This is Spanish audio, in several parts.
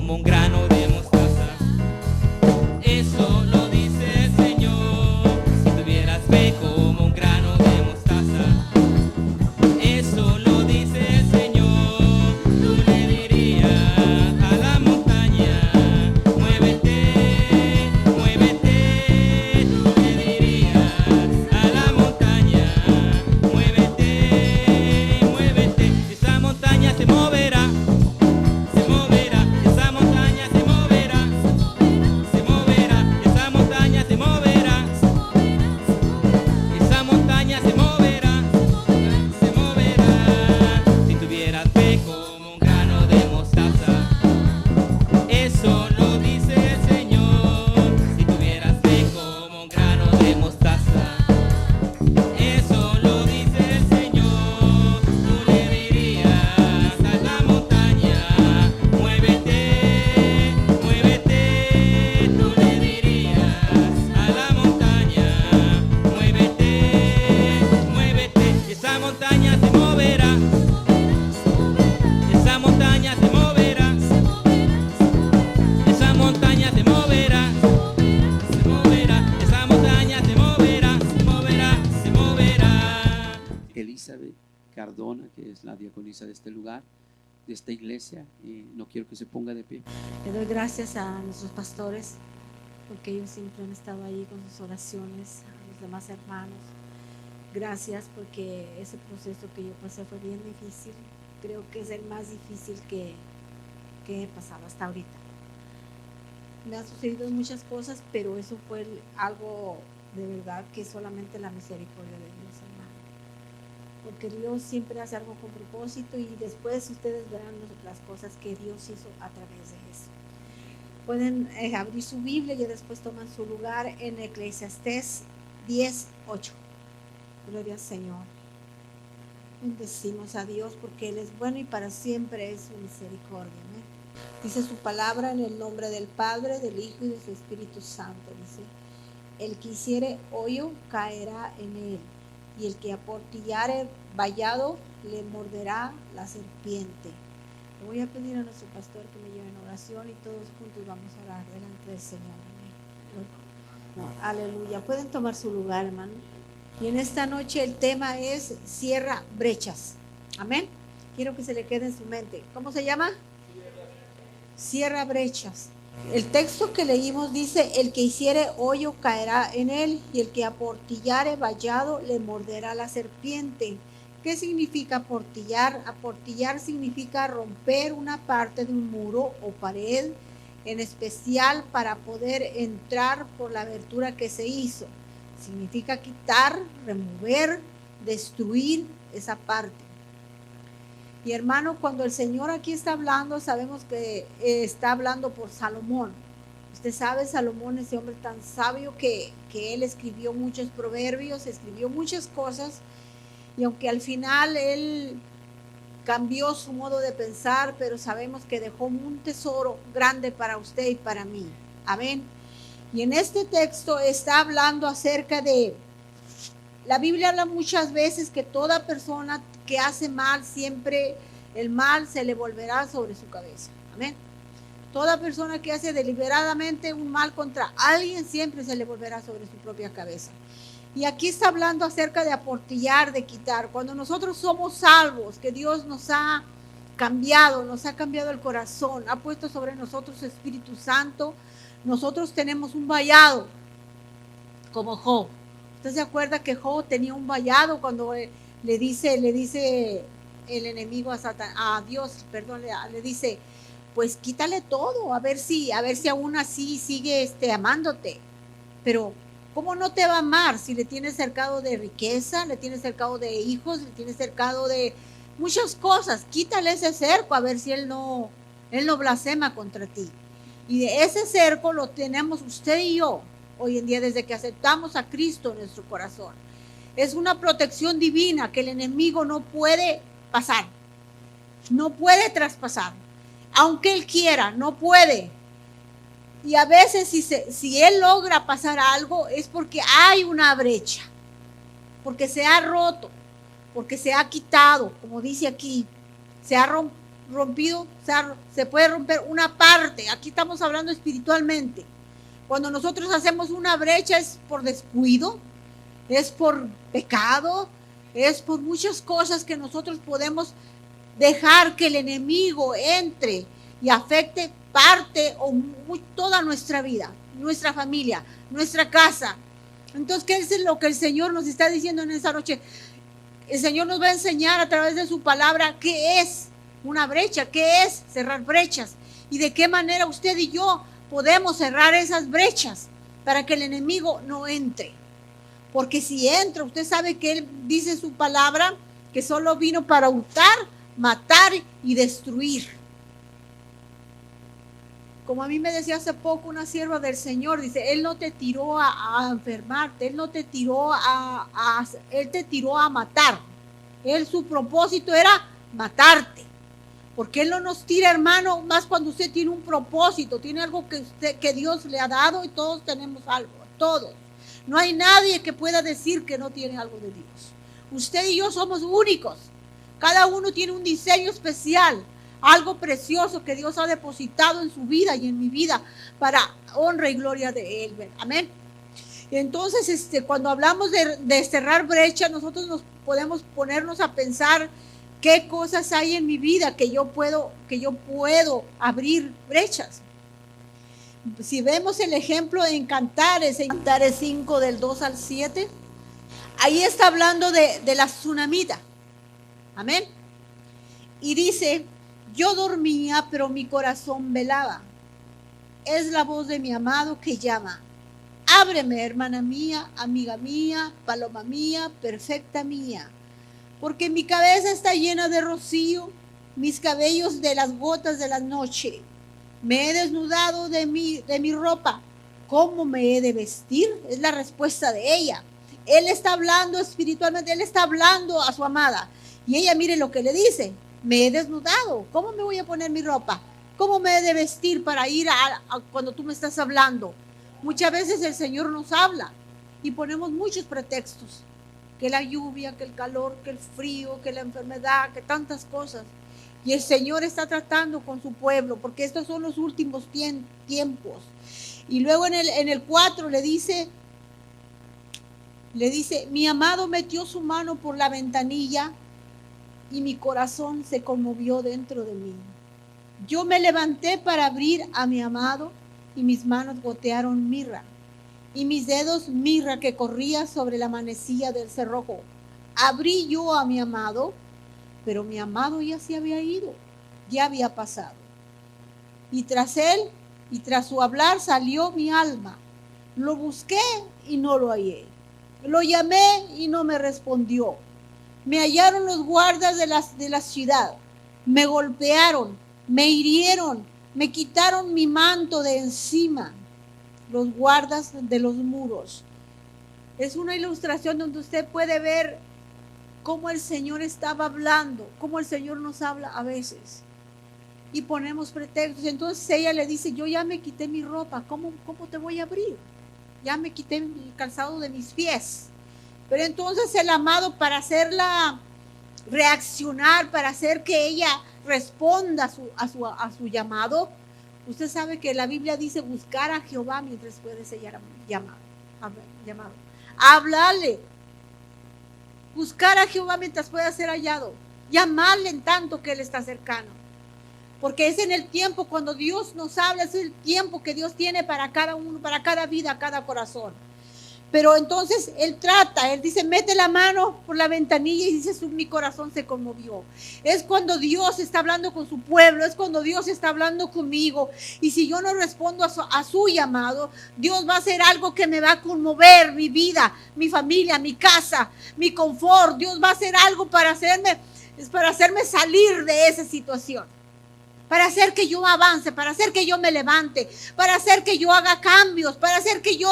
como un grano de mostaza. Eso lo dice el Señor. Si tuvieras fe como un grano de mostaza, eso lo dice el Señor. Tú le dirías a la montaña, muévete, muévete. Tú le dirías a la montaña, muévete, muévete. Esa montaña se moverá, se moverá. Esa montaña se moverá, se moverá. Esa montaña se moverá, esa montaña se moverá, se moverá. Si tuvieras fe como un grano de mostaza, eso lo dice el Señor. Si tuvieras fe como un grano de mostaza, eso lo dice el Señor. Tú le dirías a la montaña, muévete, muévete. Tú le dirías a la montaña, muévete, muévete. Esa montaña se moverá, esa montaña se moverá, esa montaña se moverá, se moverá. Esa montaña se moverá, se moverá, se moverá. Elizabeth Cardona, que es la diaconisa de este lugar, de esta iglesia, y no quiero que se ponga de pie. Le doy gracias a nuestros pastores porque ellos siempre han estado ahí con sus oraciones, a los demás hermanos. Gracias porque ese proceso que yo pasé fue bien difícil. Creo que es el más difícil que he pasado hasta ahorita. Me han sucedido muchas cosas, pero eso fue algo de verdad que solamente la misericordia de Dios, hermano. Porque Dios siempre hace algo con propósito y después ustedes verán las cosas que Dios hizo a través de eso. Pueden abrir su Biblia y después toman su lugar en Eclesiastés 10:8. Gloria al Señor. Bendecimos a Dios porque Él es bueno y para siempre es su misericordia. Amén. Dice su palabra en el nombre del Padre, del Hijo y del Espíritu Santo. Dice, el que hiciere hoyo caerá en él, y el que aportillare vallado le morderá la serpiente. Le voy a pedir a nuestro pastor que me lleve en oración y todos juntos vamos a orar delante del Señor. Amén. Aleluya. Pueden tomar su lugar, hermano. Y en esta noche el tema es cierra brechas. Amén. Quiero que se le quede en su mente. ¿Cómo se llama? Cierra brechas. El texto que leímos dice, el que hiciere hoyo caerá en él, y el que aportillare vallado le morderá la serpiente. ¿Qué significa aportillar? Aportillar significa romper una parte de un muro o pared, en especial para poder entrar por la abertura que se hizo. Significa quitar, remover, destruir esa parte. Y hermano, cuando el Señor aquí está hablando, sabemos que está hablando por Salomón. Usted sabe, Salomón, ese hombre tan sabio que él escribió muchos proverbios, escribió muchas cosas, y aunque al final él cambió su modo de pensar, pero sabemos que dejó un tesoro grande para usted y para mí. Amén. Y en este texto está hablando acerca de, la Biblia habla muchas veces que toda persona que hace mal, siempre el mal se le volverá sobre su cabeza. Amén. Toda persona que hace deliberadamente un mal contra alguien, siempre se le volverá sobre su propia cabeza. Y aquí está hablando acerca de aportillar, de quitar. Cuando nosotros somos salvos, que Dios nos ha cambiado el corazón, ha puesto sobre nosotros su Espíritu Santo, nosotros tenemos un vallado, como Job. ¿Usted se acuerda que Job tenía un vallado cuando le dice el enemigo a Dios, le dice, pues quítale todo, a ver si aún así sigue amándote? Pero ¿cómo no te va a amar si le tienes cercado de riqueza, le tienes cercado de hijos, le tienes cercado de muchas cosas? Quítale ese cerco a ver si él no blasfema contra ti. Y de ese cerco lo tenemos usted y yo hoy en día desde que aceptamos a Cristo en nuestro corazón. Es una protección divina que el enemigo no puede pasar, no puede traspasar, aunque él quiera, no puede. Y a veces si él logra pasar algo es porque hay una brecha, porque se ha roto, porque se ha quitado, como dice aquí, se ha rompido, o sea, se puede romper una parte. Aquí estamos hablando espiritualmente. Cuando nosotros hacemos una brecha es por descuido, es por pecado, es por muchas cosas que nosotros podemos dejar que el enemigo entre y afecte parte o toda nuestra vida, nuestra familia, nuestra casa. Entonces, ¿qué es lo que el Señor nos está diciendo en esta noche? El Señor nos va a enseñar a través de su palabra qué es una brecha, qué es cerrar brechas y de qué manera usted y yo podemos cerrar esas brechas para que el enemigo no entre. Porque si entra, usted sabe que Él dice su palabra que solo vino para hurtar, matar y destruir. Como a mí me decía hace poco una sierva del Señor, dice, Él no te tiró a enfermarte, Él no te tiró Él te tiró a matar. Él, su propósito era matarte. Porque Él no nos tira, hermano, más cuando usted tiene un propósito, tiene algo que Dios le ha dado y todos tenemos algo, todos. No hay nadie que pueda decir que no tiene algo de Dios. Usted y yo somos únicos. Cada uno tiene un diseño especial, algo precioso que Dios ha depositado en su vida y en mi vida para honra y gloria de Él. Amén. Entonces, cuando hablamos de cerrar brecha, nosotros nos podemos ponernos a pensar qué cosas hay en mi vida que yo puedo abrir brechas. Si vemos el ejemplo en Cantares 5 del 2 al 7, ahí está hablando de la tsunamita. Amén. Y dice, yo dormía, pero mi corazón velaba. Es la voz de mi amado que llama. Ábreme, hermana mía, amiga mía, paloma mía, perfecta mía. Porque mi cabeza está llena de rocío, mis cabellos de las gotas de la noche. Me he desnudado de mi ropa. ¿Cómo me he de vestir? Es la respuesta de ella. Él está hablando espiritualmente, él está hablando a su amada. Y ella mire lo que le dice. Me he desnudado. ¿Cómo me voy a poner mi ropa? ¿Cómo me he de vestir para ir a cuando tú me estás hablando? Muchas veces el Señor nos habla y ponemos muchos pretextos. Que la lluvia, que el calor, que el frío, que la enfermedad, que tantas cosas. Y el Señor está tratando con su pueblo, porque estos son los últimos tiempos. Y luego en el 4 le dice, mi amado metió su mano por la ventanilla y mi corazón se conmovió dentro de mí. Yo me levanté para abrir a mi amado y mis manos gotearon mirra. Y mis dedos mirra que corría sobre la manecilla del cerrojo. Abrí yo a mi amado, pero mi amado ya se había ido, ya había pasado. Y tras él, y tras su hablar salió mi alma. Lo busqué y no lo hallé. Lo llamé y no me respondió. Me hallaron los guardas de la ciudad. Me golpearon, me hirieron, me quitaron mi manto de encima. Los guardas de los muros. Es una ilustración donde usted puede ver cómo el Señor estaba hablando, cómo el Señor nos habla a veces. Y ponemos pretextos. Entonces ella le dice, yo ya me quité mi ropa, ¿cómo te voy a abrir? Ya me quité el calzado de mis pies. Pero entonces el amado, para hacerla reaccionar, para hacer que ella responda a su llamado, usted sabe que la Biblia dice buscar a Jehová mientras puede ser llamado. Hablarle. Buscar a Jehová mientras pueda ser hallado. Llamarle en tanto que Él está cercano. Porque es en el tiempo cuando Dios nos habla, es el tiempo que Dios tiene para cada uno, para cada vida, cada corazón. Pero entonces Él dice, mete la mano por la ventanilla y dice, mi corazón se conmovió. Es cuando Dios está hablando con su pueblo, es cuando Dios está hablando conmigo. Y si yo no respondo a su llamado, Dios va a hacer algo que me va a conmover mi vida, mi familia, mi casa, mi confort. Dios va a hacer algo para hacerme salir de esa situación. Para hacer que yo avance, para hacer que yo me levante, para hacer que yo haga cambios, para hacer que yo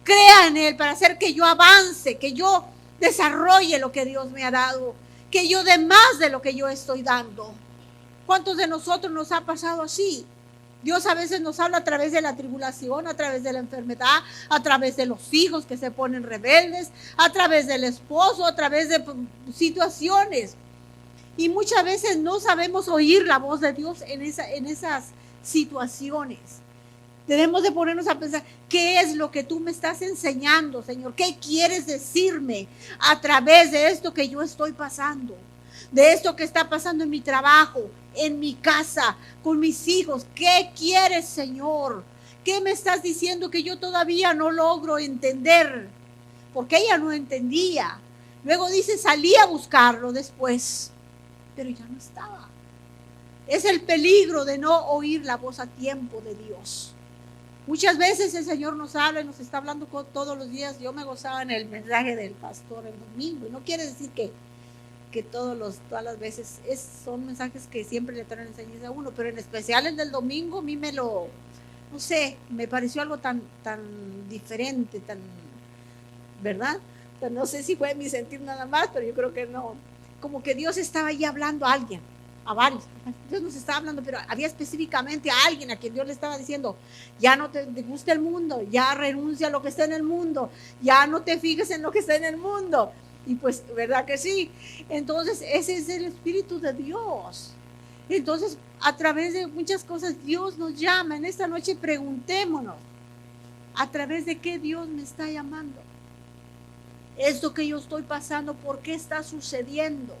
crea en Él, para hacer que yo avance, que yo desarrolle lo que Dios me ha dado, que yo dé más de lo que yo estoy dando. ¿Cuántos de nosotros nos ha pasado así? Dios a veces nos habla a través de la tribulación, a través de la enfermedad, a través de los hijos que se ponen rebeldes, a través del esposo, a través de situaciones. Y muchas veces no sabemos oír la voz de Dios en esas situaciones. Debemos de ponernos a pensar, ¿qué es lo que tú me estás enseñando, Señor? ¿Qué quieres decirme a través de esto que yo estoy pasando? De esto que está pasando en mi trabajo, en mi casa, con mis hijos. ¿Qué quieres, Señor? ¿Qué me estás diciendo que yo todavía no logro entender? Porque ella no entendía. Luego dice, salí a buscarlo después, pero ya no estaba. Es el peligro de no oír la voz a tiempo de Dios. Muchas veces el Señor nos habla y nos está hablando todos los días. Yo me gozaba en el mensaje del pastor el domingo. Y no quiere decir que todas las veces son mensajes que siempre le traen enseñanza a uno, pero en especial el del domingo a mí no sé, me pareció algo tan diferente, tan, ¿verdad? Pero no sé si fue mi sentir nada más, pero yo creo que no. Como que Dios estaba ahí hablando a alguien, a varios. Dios nos estaba hablando, pero había específicamente a alguien a quien Dios le estaba diciendo, ya no te gusta el mundo, ya renuncia a lo que está en el mundo, ya no te fijes en lo que está en el mundo. Y pues, ¿verdad que sí? Entonces, ese es el Espíritu de Dios. Entonces, a través de muchas cosas, Dios nos llama. En esta noche preguntémonos, ¿a través de qué Dios me está llamando? Esto que yo estoy pasando, ¿por qué está sucediendo?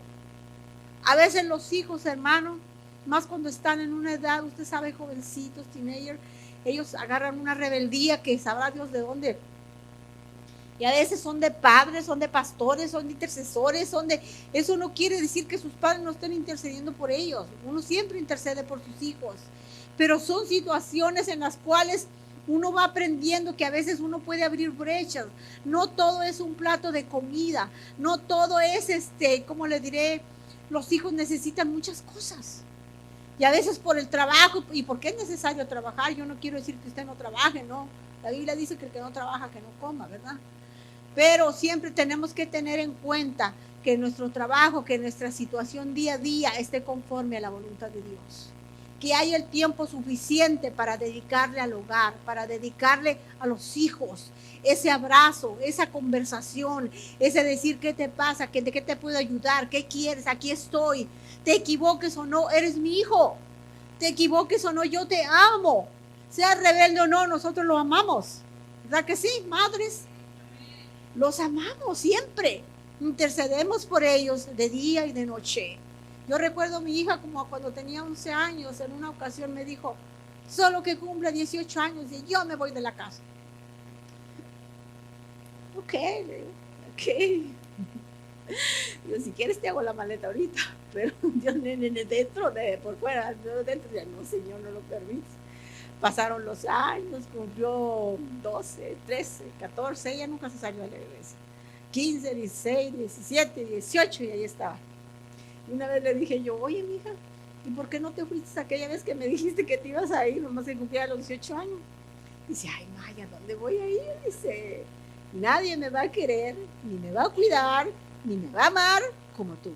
A veces los hijos, hermanos, más cuando están en una edad, usted sabe, jovencitos, teenagers, ellos agarran una rebeldía que sabrá Dios de dónde. Y a veces son de padres, son de pastores, son de intercesores, eso no quiere decir que sus padres no estén intercediendo por ellos. Uno siempre intercede por sus hijos. Pero son situaciones en las cuales uno va aprendiendo que a veces uno puede abrir brechas. No todo es un plato de comida. No todo es, ¿cómo le diré? Los hijos necesitan muchas cosas. Y a veces por el trabajo, ¿y por qué es necesario trabajar? Yo no quiero decir que usted no trabaje, no. La Biblia dice que el que no trabaja, que no coma, ¿verdad? Pero siempre tenemos que tener en cuenta que nuestro trabajo, que nuestra situación día a día esté conforme a la voluntad de Dios. Que haya el tiempo suficiente para dedicarle al hogar, para dedicarle a los hijos, ese abrazo, esa conversación, ese decir qué te pasa, de qué te puedo ayudar, qué quieres, aquí estoy. Te equivoques o no, eres mi hijo. Te equivoques o no, yo te amo. Seas rebelde o no, nosotros lo amamos. ¿Verdad que sí, madres? Los amamos siempre, intercedemos por ellos de día y de noche. Yo recuerdo a mi hija como cuando tenía 11 años, en una ocasión me dijo, solo que cumpla 18 años y yo me voy de la casa. Ok. Yo, si quieres te hago la maleta ahorita, pero yo dentro, por fuera, yo dentro, ya no, Señor, no lo permite. Pasaron los años, cumplió 12, 13, 14, ella nunca se salió de la iglesia. 15, 16, 17, 18 y ahí estaba. Y una vez le dije yo, oye, mija, ¿y por qué no te fuiste aquella vez que me dijiste que te ibas a ir, nomás que cumplía los 18 años? Dice, ay, Maya, ¿dónde voy a ir? Dice, nadie me va a querer, ni me va a cuidar, ni me va a amar como tú.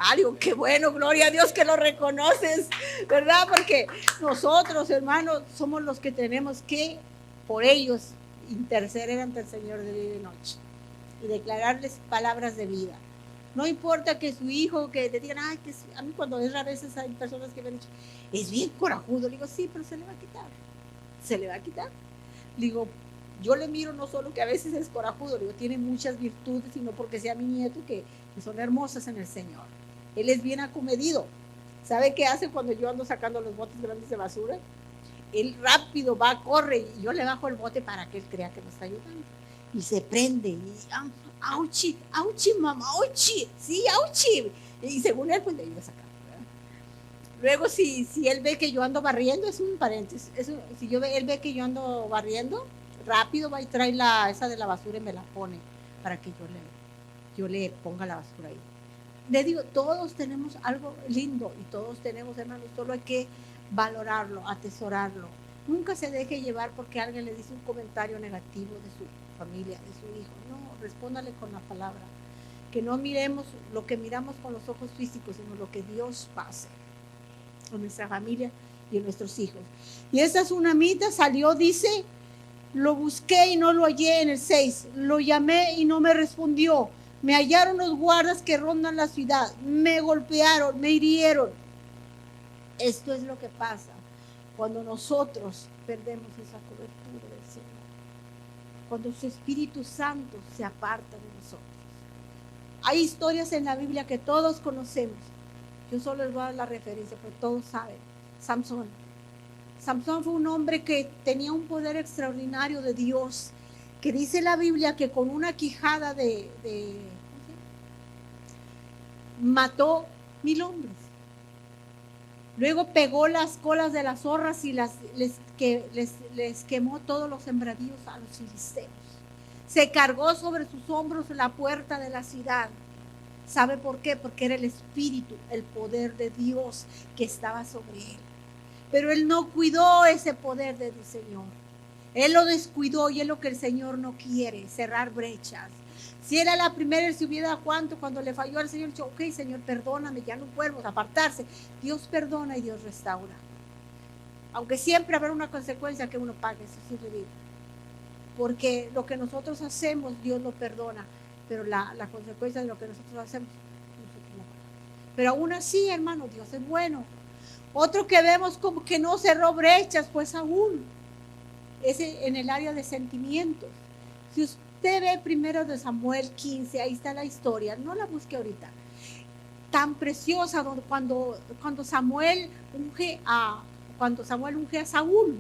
Ah, digo, qué bueno, gloria a Dios que lo reconoces, ¿verdad? Porque nosotros, hermanos, somos los que tenemos que, por ellos, interceder ante el Señor de día y de noche y declararles palabras de vida. No importa que su hijo, que te digan, ay, que a mí cuando es a veces hay personas que me han dicho, es bien corajudo. Le digo, sí, pero se le va a quitar. Se le va a quitar. Le digo, yo le miro no solo que a veces es corajudo, le digo, tiene muchas virtudes, sino porque sea mi nieto, que son hermosas en el Señor. Él es bien acomedido. ¿Sabe qué hace cuando yo ando sacando los botes grandes de basura? Él rápido va, corre, y yo le bajo el bote para que él crea que me está ayudando. Y se prende, y auchi, auchi, mamá, auchi, sí, auchi. Y según él, pues le ayuda a sacar, ¿verdad? Luego, si él ve que yo ando barriendo, es un paréntesis, si él ve que yo ando barriendo, rápido va y trae esa de la basura y me la pone para que yo le ponga la basura ahí. Le digo, todos tenemos algo lindo y todos tenemos, hermanos, solo hay que valorarlo, atesorarlo. Nunca se deje llevar porque alguien le dice un comentario negativo de su familia, de su hijo. No, respóndale con la palabra. Que no miremos lo que miramos con los ojos físicos, sino lo que Dios hace en nuestra familia y en nuestros hijos. Y esta tsunamita salió, dice, lo busqué y no lo hallé en el 6. Lo llamé y no me respondió. Me hallaron los guardas que rondan la ciudad, me golpearon, me hirieron. Esto es lo que pasa cuando nosotros perdemos esa cobertura del Señor, cuando su Espíritu Santo se aparta de nosotros. Hay historias en la Biblia que todos conocemos. Yo solo les voy a dar la referencia, pero todos saben. Samson. Samson fue un hombre que tenía un poder extraordinario de Dios, que dice la Biblia que con una quijada mató 1000 hombres. Luego pegó las colas de las zorras y les quemó todos los sembradíos a los filisteos. Se cargó sobre sus hombros la puerta de la ciudad. ¿Sabe por qué? Porque era el Espíritu, el poder de Dios que estaba sobre él. Pero él no cuidó ese poder del Señor. Él lo descuidó y es lo que el Señor no quiere, cerrar brechas. Si era la primera, él se hubiera dado cuando le falló al Señor, dijo, ok, Señor, perdóname, ya no puedo apartarse. Dios perdona y Dios restaura. Aunque siempre habrá una consecuencia que uno pague, eso sí le digo. Porque lo que nosotros hacemos, Dios lo perdona, pero la consecuencia de lo que nosotros hacemos, nosotros no pagamos. Pero aún así, hermano, Dios es bueno. Otro que vemos como que no cerró brechas, pues aún, ese en el área de sentimientos. Si usted ve primero de Samuel 15, ahí está la historia, no la busque ahorita. Tan preciosa cuando Samuel unge a Saúl,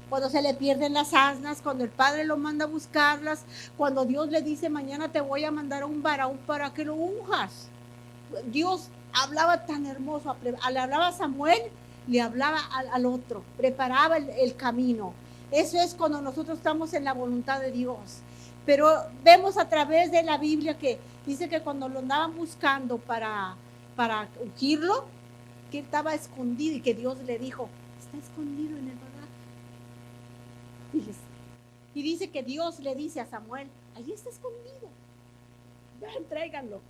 cuando se le pierden las asnas, cuando el padre lo manda a buscarlas, cuando Dios le dice mañana te voy a mandar a un varón para que lo unjas. Dios hablaba tan hermoso, le hablaba a Samuel, le hablaba al otro, preparaba el camino. Eso es cuando nosotros estamos en la voluntad de Dios. Pero vemos a través de la Biblia que dice que cuando lo andaban buscando para ungirlo, que estaba escondido y que Dios le dijo, está escondido en el lugar. Y dice que Dios le dice a Samuel, ahí está escondido, ya entréganlo.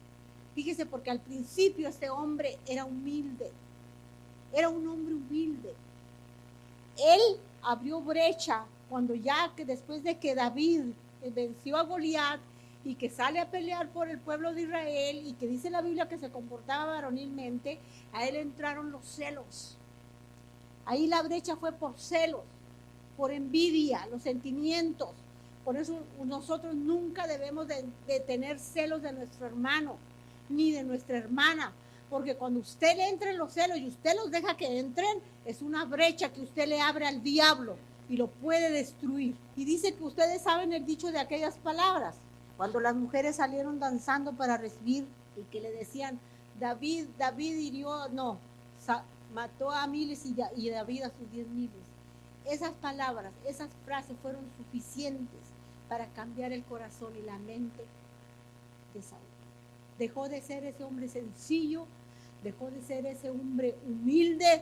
Fíjese, porque al principio este hombre era humilde, era un hombre humilde. Él abrió brecha cuando ya que después de que David venció a Goliat y que sale a pelear por el pueblo de Israel y que dice la Biblia que se comportaba varonilmente, a él entraron los celos. Ahí la brecha fue por celos, por envidia, los sentimientos. Por eso nosotros nunca debemos de tener celos de nuestro hermano ni de nuestra hermana, porque cuando usted le entre en los celos y usted los deja que entren, es una brecha que usted le abre al diablo y lo puede destruir. Y dice que ustedes saben el dicho de aquellas palabras, cuando las mujeres salieron danzando para recibir y que le decían, David hirió, no, mató a miles y David a sus 10,000. Esas palabras, esas frases fueron suficientes para cambiar el corazón y la mente de Saúl. Dejó de ser ese hombre sencillo, dejó de ser ese hombre humilde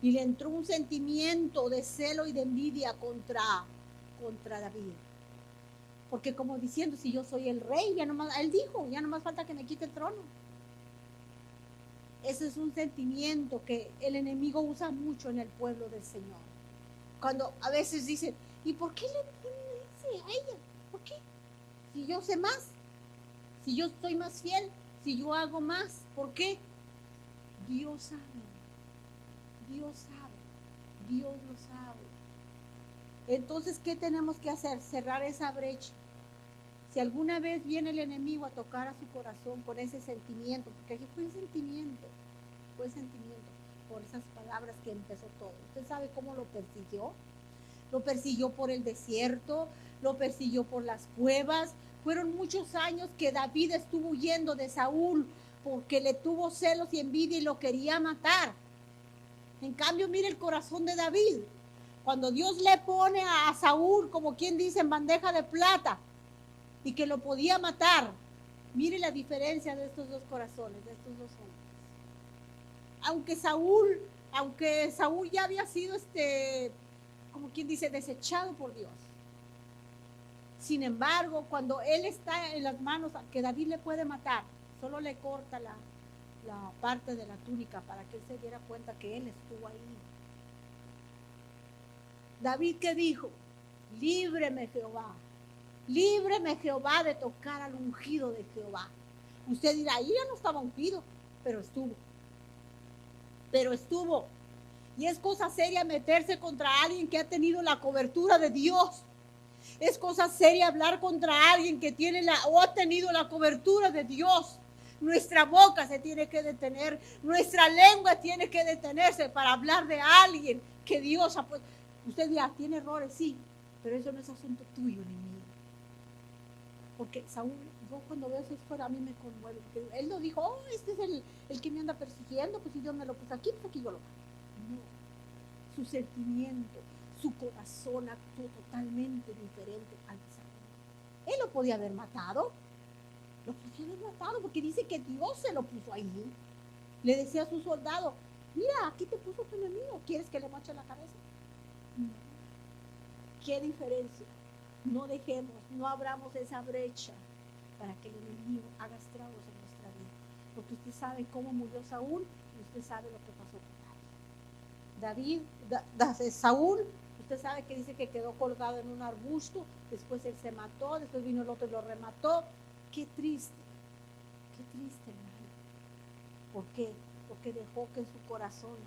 y le entró un sentimiento de celo y de envidia contra David. Porque como diciendo, si yo soy el rey, ya nomás, él dijo, ya nomás falta que me quite el trono. Ese es un sentimiento que el enemigo usa mucho en el pueblo del Señor. Cuando a veces dicen, ¿y por qué le ponen ese a ella? ¿Por qué? Si yo sé más, si yo soy más fiel, si yo hago más, ¿por qué? Dios sabe, Dios sabe, Dios lo sabe. Entonces, ¿qué tenemos que hacer? Cerrar esa brecha. Si alguna vez viene el enemigo a tocar a su corazón con ese sentimiento, porque aquí fue sentimiento, por esas palabras que empezó todo. ¿Usted sabe cómo lo persiguió? Lo persiguió por el desierto, lo persiguió por las cuevas. Fueron muchos años que David estuvo huyendo de Saúl porque le tuvo celos y envidia y lo quería matar. En cambio, mire el corazón de David. Cuando Dios le pone a Saúl, como quien dice, en bandeja de plata, y que lo podía matar, mire la diferencia de estos dos corazones, de estos dos hombres. Aunque Saúl ya había sido, como quien dice, desechado por Dios. Sin embargo, cuando él está en las manos, que David le puede matar, solo le corta la parte de la túnica para que él se diera cuenta que él estuvo ahí. David, ¿qué dijo? Líbreme, Jehová. Líbreme Jehová de tocar al ungido de Jehová. Usted dirá, ahí ya no estaba ungido, pero estuvo. Pero estuvo. Y es cosa seria meterse contra alguien que ha tenido la cobertura de Dios. Es cosa seria hablar contra alguien que tiene o ha tenido la cobertura de Dios. Nuestra boca se tiene que detener, nuestra lengua tiene que detenerse para hablar de alguien que Dios ha puesto. Usted dirá, tiene errores, sí, pero eso no es asunto tuyo ni mío. Porque Saúl, yo cuando veo esa historia a mí me conmueve. Porque él no dijo, oh, este es el que me anda persiguiendo, pues si Dios me lo puso aquí, pues aquí yo lo mato. No, su sentimiento, su corazón actuó totalmente diferente al de Saúl. Él lo podía haber matado, porque dice que Dios se lo puso ahí. Le decía a su soldado, mira, aquí te puso tu enemigo, ¿quieres que le moche la cabeza? No. ¿Qué diferencia? No dejemos, no abramos esa brecha para que el enemigo haga estragos en nuestra vida. Porque usted sabe cómo murió Saúl y usted sabe lo que pasó con Saúl, usted sabe que dice que quedó colgado en un arbusto, después él se mató, después vino el otro y lo remató. Qué triste, hermano. ¿Por qué? Porque dejó que en su corazón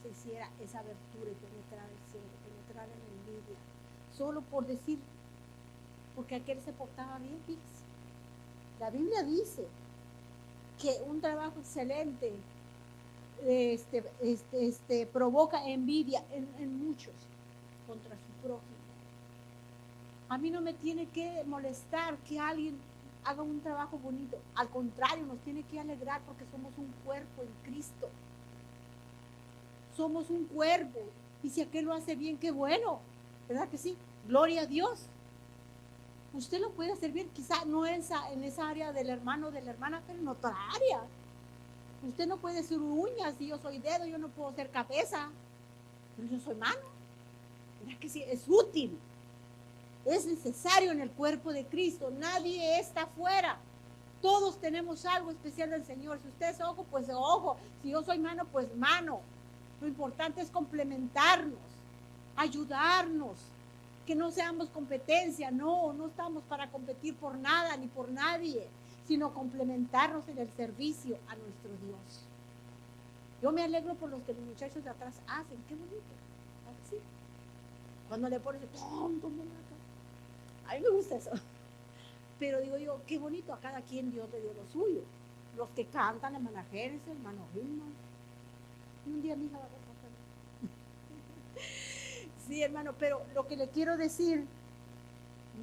se hiciera esa abertura y penetrar el cielo, penetrar en la envidia, solo por decir, porque aquel se portaba bien, fíjese. La Biblia dice que un trabajo excelente provoca envidia en muchos contra su prójimo. A mí no me tiene que molestar que alguien haga un trabajo bonito. Al contrario, nos tiene que alegrar porque somos un cuerpo en Cristo. Somos un cuerpo. Y si aquel lo hace bien, qué bueno. ¿Verdad que sí? Gloria a Dios. Usted lo puede hacer bien, quizá no en esa área del hermano o de la hermana, pero en otra área. Usted no puede ser uñas, si yo soy dedo, yo no puedo ser cabeza, pero yo soy mano. ¿Verdad que sí? Es útil. Es necesario en el cuerpo de Cristo. Nadie está afuera. Todos tenemos algo especial del Señor. Si usted es ojo, pues ojo. Si yo soy mano, pues mano. Lo importante es complementarnos, ayudarnos, que no seamos competencia. No estamos para competir por nada ni por nadie, sino complementarnos en el servicio a nuestro Dios. Yo me alegro por los que los muchachos de atrás hacen. Qué bonito. ¿Sí? Cuando le pones a mí me gusta eso. Pero digo yo, qué bonito, a cada quien Dios le dio lo suyo. Los que cantan, hermana Génesis, hermano Gilman. Y un día mi hija va a cantar. Sí, hermano, pero lo que le quiero decir,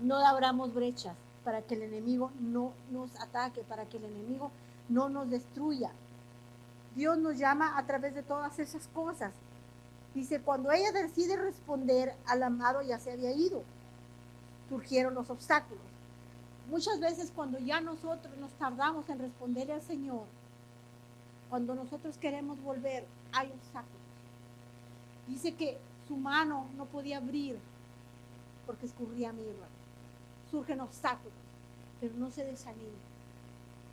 no abramos brechas para que el enemigo no nos ataque, para que el enemigo no nos destruya. Dios nos llama a través de todas esas cosas. Dice, cuando ella decide responder al amado, ya se había ido. Surgieron los obstáculos. Muchas veces cuando ya nosotros nos tardamos en responderle al Señor, cuando nosotros queremos volver, hay obstáculos. Dice que su mano no podía abrir porque escurría mirra. Surgen obstáculos, pero no se desanime,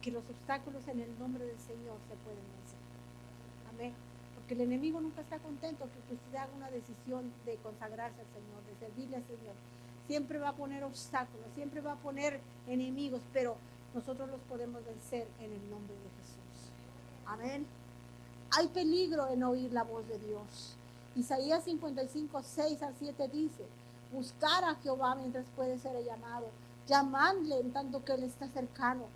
que los obstáculos en el nombre del Señor se pueden vencer. Amén. Porque el enemigo nunca está contento que usted haga una decisión de consagrarse al Señor, de servirle al Señor. Siempre va a poner obstáculos, siempre va a poner enemigos, pero nosotros los podemos vencer en el nombre de Jesús. Amén. Hay peligro en oír la voz de Dios. Isaías 55, 6 al 7 dice, buscar a Jehová mientras puede ser llamado, llamadle en tanto que Él está cercano.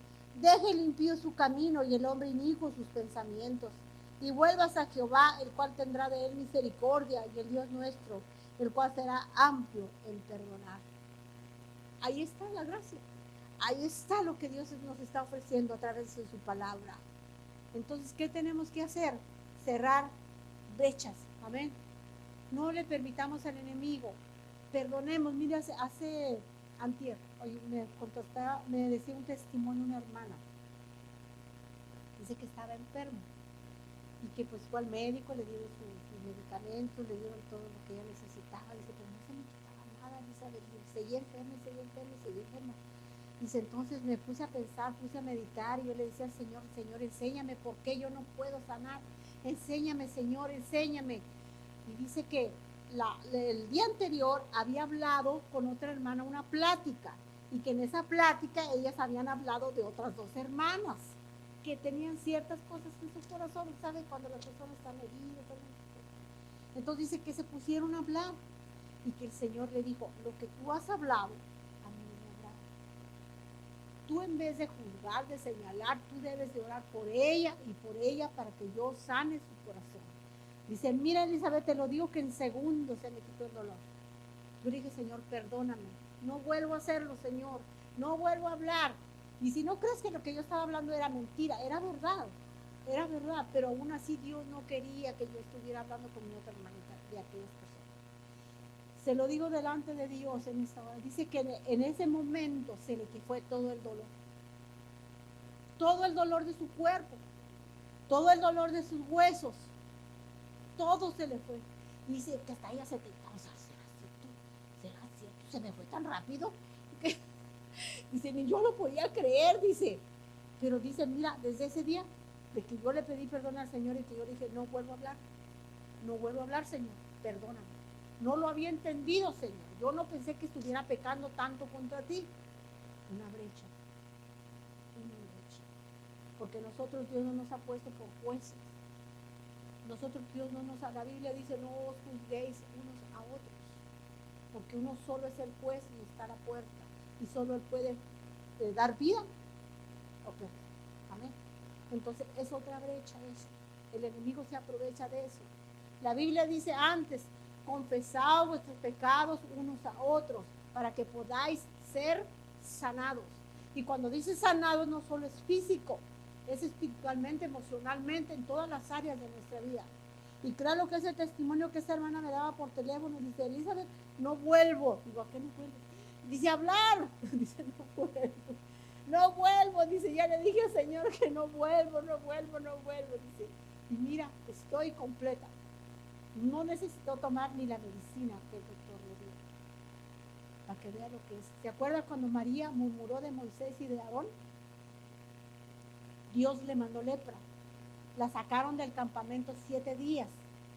Deje el impío su camino y el hombre inicuo sus pensamientos. Y vuelvas a Jehová, el cual tendrá de él misericordia, y el Dios nuestro, el cual será amplio en perdonar. Ahí está la gracia. Ahí está lo que Dios nos está ofreciendo a través de su palabra. Entonces, ¿qué tenemos que hacer? Cerrar brechas. Amén. No le permitamos al enemigo. Perdonemos. Mire, hace antier, hoy me decía un testimonio una hermana. Dice que estaba enfermo y que pues fue al médico, le dieron sus medicamentos, le dieron todo lo que ella necesitaba. Dice, pero no se me quitaba nada, seguía enferma. Dice, entonces me puse a pensar, puse a meditar y yo le decía al Señor, Señor, enséñame por qué yo no puedo sanar. Enséñame, Señor, enséñame. Y dice que el día anterior había hablado con otra hermana una plática y que en esa plática ellas habían hablado de otras dos hermanas que tenían ciertas cosas en su corazón, ¿sabe? Cuando las personas están heridas. Entonces dice que se pusieron a hablar y que el Señor le dijo, lo que tú has hablado, a mí me agrada. Tú en vez de juzgar, de señalar, tú debes de orar por ella y por ella para que yo sane su corazón. Dice, mira Elizabeth, te lo digo que en segundos se me quitó el dolor. Yo dije, Señor, perdóname, no vuelvo a hacerlo, Señor, no vuelvo a hablar. Y si no crees que lo que yo estaba hablando era mentira, era verdad, pero aún así Dios no quería que yo estuviera hablando con mi otra hermanita de aquellas personas. Se lo digo delante de Dios en esta hora. Dice que en ese momento se le fue todo el dolor de su cuerpo, todo el dolor de sus huesos, todo se le fue. Dice que hasta ella se te ¿será cierto? Se me fue tan rápido que dice, ni yo lo podía creer, dice. Pero dice, mira, desde ese día de que yo le pedí perdón al Señor y que yo le dije, no vuelvo a hablar, Señor, perdóname. No lo había entendido, Señor. Yo no pensé que estuviera pecando tanto contra ti. Una brecha. Porque nosotros Dios no nos ha puesto por jueces. Nosotros Dios no nos ha, la Biblia dice, no os juzguéis unos a otros. Porque uno solo es el juez y está a la puerta. Y solo Él puede dar vida. Ok, amén. Entonces es otra brecha eso. El enemigo se aprovecha de eso. La Biblia dice antes, confesad vuestros pecados unos a otros para que podáis ser sanados. Y cuando dice sanados no solo es físico, es espiritualmente, emocionalmente, en todas las áreas de nuestra vida. Y claro que ese testimonio que esa hermana me daba por teléfono, dice, Elizabeth, no vuelvo. Digo, ¿a qué no vuelvo? Dice, hablar. Dice, no vuelvo. Dice, ya le dije al Señor que no vuelvo. Dice, y mira, estoy completa. No necesito tomar ni la medicina que el doctor le dio. Para que vea lo que es. ¿Se acuerda cuando María murmuró de Moisés y de Aarón? Dios le mandó lepra. La sacaron del campamento 7 días.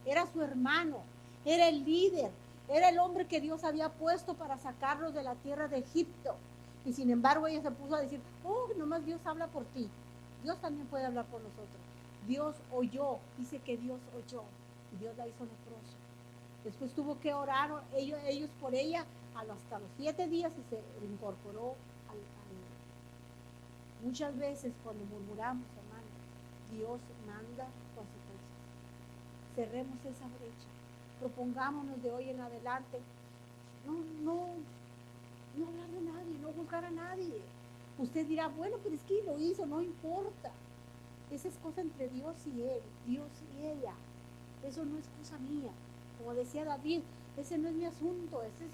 Era su hermano, era el líder, era el hombre que Dios había puesto para sacarlos de la tierra de Egipto. Y sin embargo ella se puso a decir, oh, nomás Dios habla por ti. Dios también puede hablar por nosotros. Dios oyó, dice que Dios oyó. Y Dios la hizo leprosa. Después tuvo que orar ellos por ella hasta los 7 días y se incorporó al muchas veces cuando murmuramos, hermano, Dios manda consecuencias. Cerremos esa brecha. Propongámonos de hoy en adelante no hablar de nadie, no juzgar a nadie. Usted dirá, bueno, pero es que lo hizo, no importa. Esa es cosa entre Dios y él, Dios y ella. Eso no es cosa mía. Como decía David, ese no es mi asunto, ese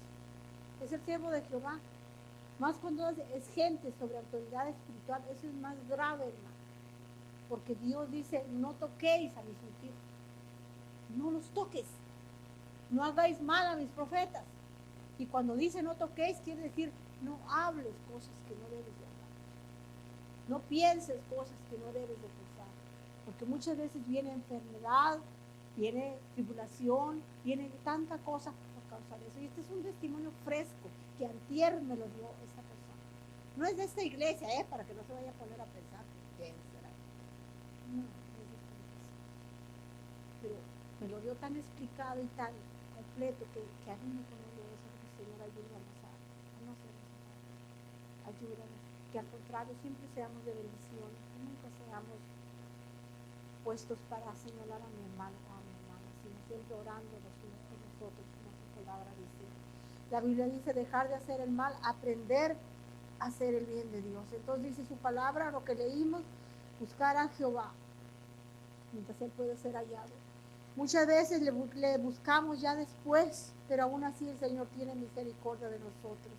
es el siervo de Jehová. Más cuando es gente sobre autoridad espiritual, eso es más grave, hermano. Porque Dios dice, no toquéis a mis ungidos. No los toques. No hagáis mal a mis profetas. Y cuando dice no toquéis, quiere decir, no hables cosas que no debes de hablar. No pienses cosas que no debes de pensar. Porque muchas veces viene enfermedad, viene tribulación, viene tanta cosa por causa de eso. Y este es un testimonio fresco que antier me lo dio esta persona. No es de esta iglesia, para que no se vaya a poner a pensar quién será. No es de esta iglesia. Pero me lo dio tan explicado y tan completo que a mí me conoció eso. Señor, ayúdanos a no ser así. Ayúdanos, que al contrario siempre seamos de bendición, que nunca seamos puestos para señalar a mi hermano o a mi hermana, sino siempre orando los unos por nosotros, como su palabra dice. La Biblia dice dejar de hacer el mal, aprender a hacer el bien de Dios. Entonces dice su palabra, lo que leímos, buscar a Jehová mientras Él puede ser hallado. Muchas veces le buscamos ya después, pero aún así el Señor tiene misericordia de nosotros.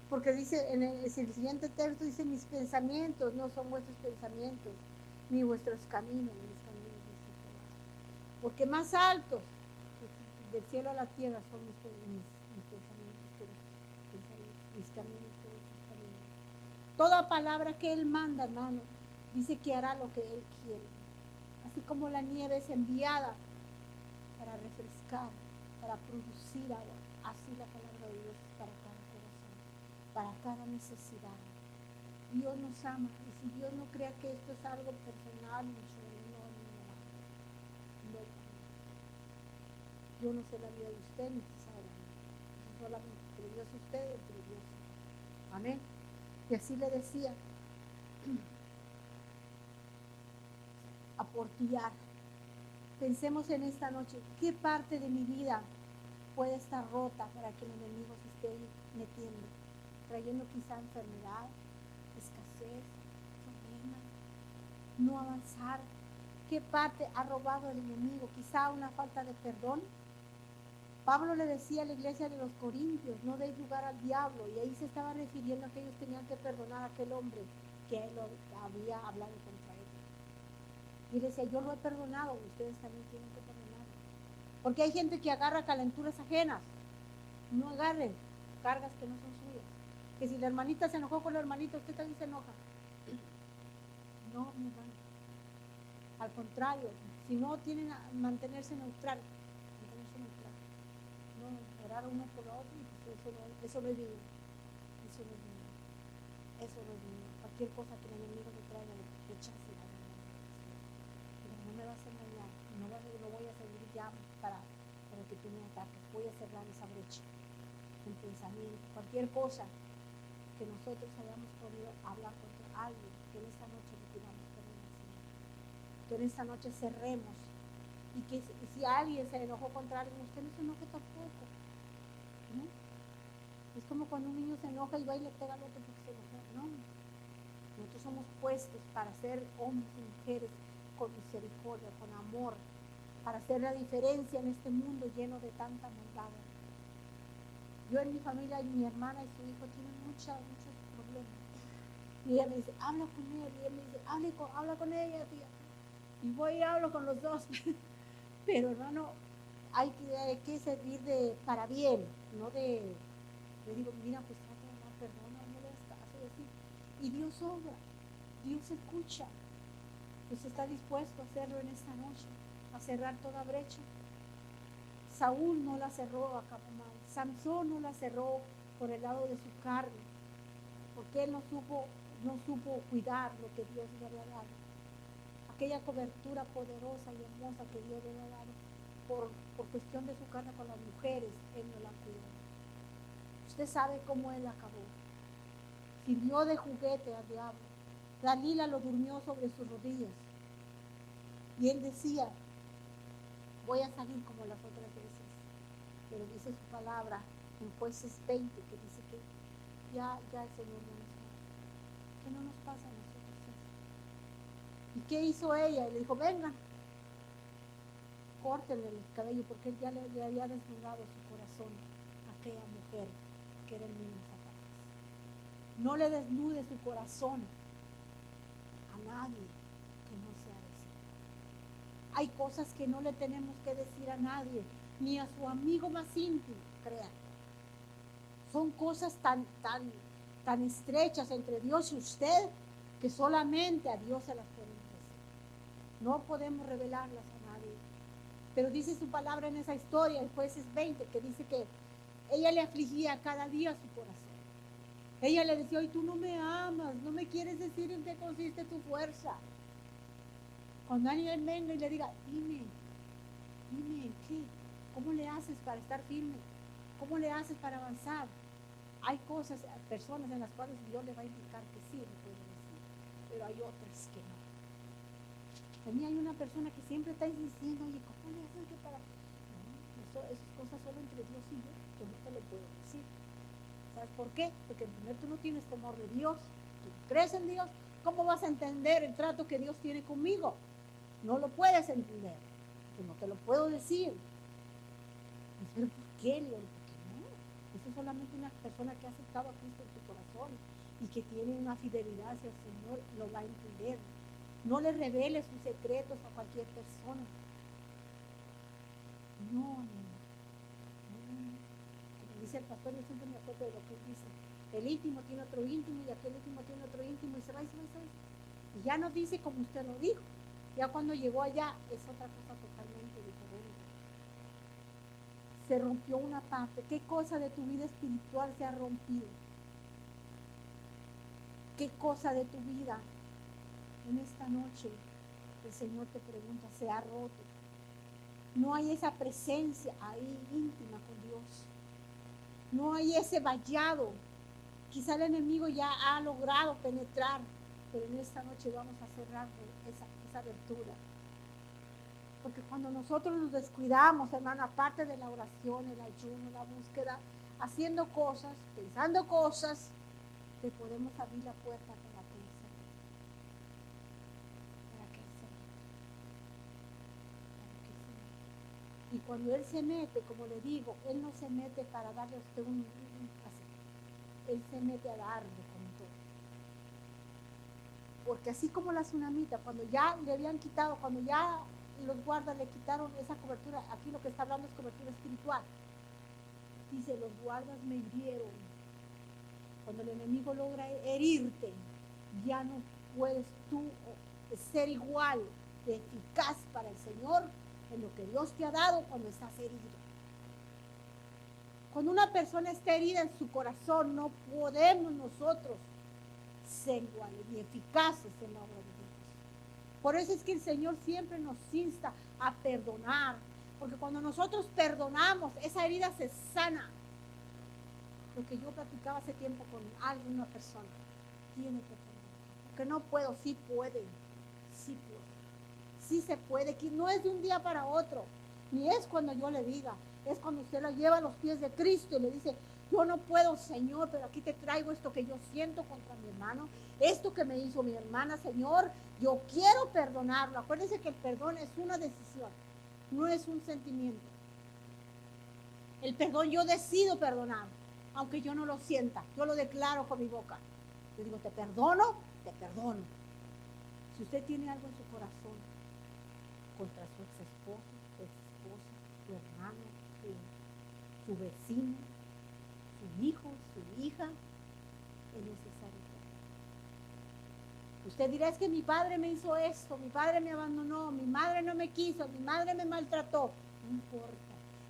Porque dice en el siguiente texto, dice, mis pensamientos no son vuestros pensamientos, ni vuestros caminos, mis caminos, dice Jehová. Porque más altos del cielo a la tierra son mis pensamientos que mis caminos que vuestros caminos. Toda palabra que Él manda, hermano, dice que hará lo que Él quiere. Así como la nieve es enviada para refrescar, para producir agua, así la palabra de Dios es para cada corazón. para cada necesidad. Dios nos ama. Y si Dios no crea que esto es algo personal, no. Yo no sé la vida de usted, ni usted sabe la mía. Eso solamente entre Dios y usted, entre Dios. Amén. Y así le decía, aportillar. Pensemos en esta noche, ¿qué parte de mi vida puede estar rota para que el enemigo se esté metiendo? Trayendo quizá enfermedad, escasez, problemas, no avanzar. ¿Qué parte ha robado el enemigo? Quizá una falta de perdón. Pablo le decía a la iglesia de los Corintios, no deis lugar al diablo, y ahí se estaba refiriendo a que ellos tenían que perdonar a aquel hombre que él había hablado contra él. Y le decía, yo lo he perdonado, ustedes también tienen que perdonar. Porque hay gente que agarra calenturas ajenas. No agarren cargas que no son suyas. Que si la hermanita se enojó con la hermanita, usted también se enoja. No, mi hermano. Al contrario, si no tienen a mantenerse neutral. No, orar uno por otro, pues eso no es vida. Eso no es vida. Eso no es vida. Cualquier cosa que el enemigo le traiga, rechace. No me vas a engañar. No voy a seguir ya para que tú me ataques. Voy a cerrar esa brecha. El pensamiento, cualquier cosa que nosotros hayamos podido hablar contra alguien, que en esta noche le pidamos perdón al Señor. Que en esta noche cerremos. Y que si alguien se enojó contra alguien, usted no se enoje tampoco. ¿No? Es como cuando un niño se enoja y va y le pega al otro porque se enojó. No. Nosotros somos puestos para ser hombres y mujeres con misericordia, con amor, para hacer la diferencia en este mundo lleno de tanta maldad. Yo en mi familia, mi hermana y su hijo tienen muchos problemas. Y ella me dice, habla con él. Y él me dice, habla con ella, tía. Y voy y hablo con los dos. Pero hermano, hay que servir para bien, no le digo, mira, pues trata de dar perdón, no le das caso y así. Y Dios obra, Dios escucha. Pues está dispuesto a hacerlo en esta noche, a cerrar toda brecha. Saúl no la cerró a cabo mal, Samson no la cerró por el lado de su carne, porque él no supo cuidar lo que Dios le había dado. Aquella cobertura poderosa y hermosa que Dios le había dado por cuestión de su carne con las mujeres, él no la cuidó. Usted sabe cómo él acabó. Sirvió de juguete al diablo. Dalila lo durmió sobre sus rodillas. Y él decía, voy a salir como las otras veces. Pero dice su palabra en Jueces 20, que dice que ya el Señor no nos pasa. ¿Qué no nos pasa a nosotros eso? ¿Y qué hizo ella? Y le dijo, venga, córtenle el cabello, porque él ya le había desnudado su corazón a aquella mujer que era el mismo Satanás. No le desnude su corazón a nadie que no sea el Señor. Hay cosas que no le tenemos que decir a nadie, ni a su amigo más íntimo, crean. Son cosas tan estrechas entre Dios y usted que solamente a Dios se las podemos decir. No podemos revelarlas a nadie. Pero dice su palabra en esa historia, en Jueces 20, que dice que ella le afligía cada día su corazón. Ella le decía, hoy tú no me amas, no me quieres decir en qué consiste tu fuerza. Cuando alguien venga y le diga, dime, ¿qué? ¿Cómo le haces para estar firme? ¿Cómo le haces para avanzar? Hay personas en las cuales Dios le va a indicar que sí, le puede decir, pero hay otras que no. También hay una persona que siempre está insistiendo, oye, ¿cómo le haces que para...? No, esas cosas solo entre Dios y yo no te lo puedo decir. ¿Sabes por qué? Porque primero tú no tienes temor de Dios, tú crees en Dios, ¿cómo vas a entender el trato que Dios tiene conmigo? No lo puedes entender, yo no te lo puedo decir. ¿Pero por qué, León? Porque no, eso es solamente una persona que ha aceptado a Cristo en tu corazón y que tiene una fidelidad hacia el Señor, lo va a entender. No le reveles sus secretos a cualquier persona. No. Como dice el pastor, yo siempre me acuerdo de lo que él dice. El íntimo tiene otro íntimo y aquel íntimo tiene otro íntimo y se va. Y ya no dice como usted lo dijo. Ya cuando llegó allá es otra cosa totalmente diferente. Se rompió una parte. ¿Qué cosa de tu vida espiritual se ha rompido? ¿Qué cosa de tu vida en esta noche el Señor te pregunta, se ha roto? No hay esa presencia ahí íntima con Dios. No hay ese vallado. Quizá el enemigo ya ha logrado penetrar, pero en esta noche vamos a cerrar esa abertura. Porque cuando nosotros nos descuidamos, hermano, aparte de la oración, el ayuno, la búsqueda, haciendo cosas, pensando cosas, te podemos abrir la puerta para que Él se meta. Para que Él se meta. Para que Él se meta. Y cuando Él se mete, como le digo, Él no se mete para darle a usted un así. Él se mete a darle con todo. Porque así como la tsunamita, cuando ya le habían quitado, cuando ya los guardas le quitaron esa cobertura, aquí lo que está hablando es cobertura espiritual. Dice, los guardas me hirieron. Cuando el enemigo logra herirte, ya no puedes tú ser igual de eficaz para el Señor en lo que Dios te ha dado cuando estás herido. Cuando una persona está herida en su corazón, no podemos nosotros ser iguales ni eficaces en la obra de Dios. Por eso es que el Señor siempre nos insta a perdonar, porque cuando nosotros perdonamos, esa herida se sana. Lo que yo platicaba hace tiempo con alguna persona, tiene que perdonar. Porque no puedo, sí puede, sí puede, sí se puede, que no es de un día para otro, ni es cuando yo le diga, es cuando usted la lleva a los pies de Cristo y le dice, yo no puedo, Señor, pero aquí te traigo esto que yo siento contra mi hermano, esto que me hizo mi hermana, Señor, yo quiero perdonarlo. Acuérdense que el perdón es una decisión, no es un sentimiento. El perdón, yo decido perdonar, aunque yo no lo sienta, yo lo declaro con mi boca. Yo digo, te perdono, te perdono. Si usted tiene algo en su corazón contra su ex esposo, su ex esposa, su hermano, su vecino, su hijo, su hija, es necesario perdonar. Usted dirá, es que mi padre me hizo esto, mi padre me abandonó, mi madre no me quiso, mi madre me maltrató. No importa.